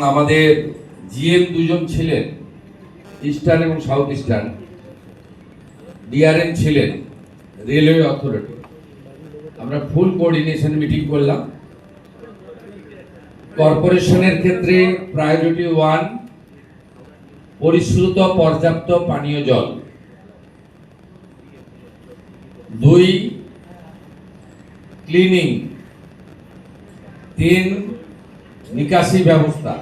আমাদের জিএম দুজন ছিলেন, ইস্টার্ন এবং সাউথ ইস্টার্ন। ডিআরএম ছিলেন রেলওয়ে অথরিটি। আমরা ফুল কোঅর্ডিনেশন মিটিং করলাম। কর্পোরেশনের ক্ষেত্রে প্রায়োরিটি 1 পরিশ্রুত পর্যাপ্ত পানীয় জল, 2 ক্লিনিং, 3 নিকাশি ব্যবস্থা,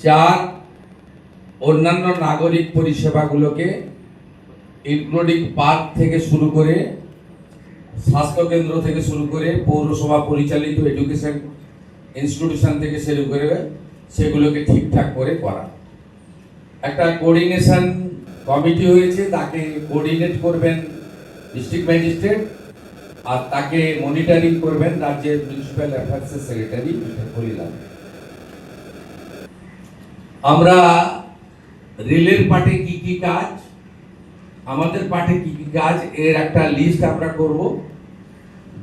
4 অন্যান্য নাগরিক পরিষেবাগুলোকে ইনক্লুডিং পার্ক থেকে শুরু করে, স্বাস্থ্যকেন্দ্র থেকে শুরু করে, পৌরসভা পরিচালিত এডুকেশন ইনস্টিটিউশন থেকে শুরু করে সেগুলোকে ঠিকঠাক করে করা। একটা কোঅর্ডিনেশন কমিটি হয়েছে, তাকে কোঅর্ডিনেট করবেন ডিস্ট্রিক্ট ম্যাজিস্ট্রেট, আর তাকে মনিটরিং করবেন রাজ্যের মিউনিসিপ্যাল অ্যাফেয়ার্সের সেক্রেটারি বলিলাম। আমরা রেলের পার্টে কি কি কাজ, আমাদের পার্টে কি কি কাজ, এর একটা লিস্ট আমরা করব।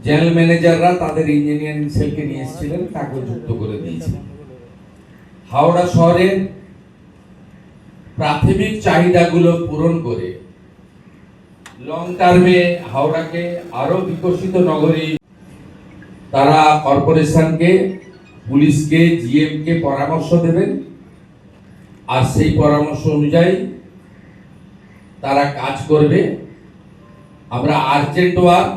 জেনারেল ম্যানেজাররা তাদের ইঞ্জিনিয়ারিং সেলকে নিয়ে এসেছিলেন, তাকে যুক্ত করে দিয়েছি। হাওড়া শহরের প্রাথমিক চাহিদাগুলো পূরণ করে লং টার্মে হাওড়াকে আরো বিকশিত নগরী, তারা কর্পোরেশনকে, পুলিশকে, জিএমকে পরামর্শ দেবেন, আর সেই পরামর্শ অনুযায়ী তারা কাজ করবে। আমরা আর্জেন্ট ওয়ার্ক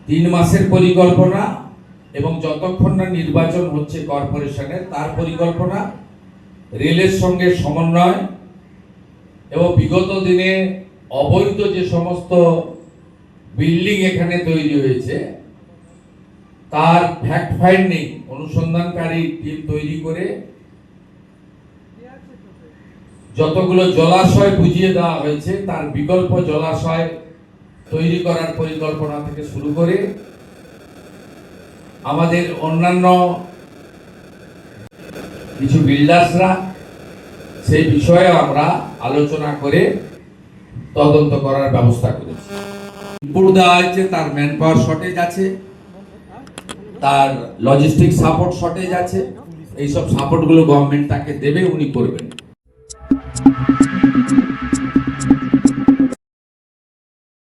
3 মাসের পরিকল্পনা এবং যতক্ষণ না নির্বাচন হচ্ছে কর্পোরেশনের তার পরিকল্পনা, রেলের সঙ্গে সমন্বয় এবং বিগত দিনে অবৈধ যে সমস্ত বিল্ডিং এখানে তৈরি হয়েছে তার ফ্যাক্ট ফাইন্ডিং অনুসন্ধানকারী টিম তৈরি করে যতগুলো জলাশয় বুঝিয়ে দেওয়া হয়েছে তার বিকল্প জলাশয় তৈরি করার পরিকল্পনা থেকে শুরু করে আমাদের অন্যান্য কিছু বিল্ডার্সরা সেই বিষয়ে আমরা আলোচনা করে তদন্ত করার ব্যবস্থা করেছি। ইনপুট দেওয়া হয়েছে, তার ম্যান পাওয়ার শর্টেজ আছে, তার লজিস্টিক সাপোর্ট শর্টেজ আছে, এইসব সাপোর্টগুলো গভর্নমেন্ট তাকে দেবে, উনি করবেন।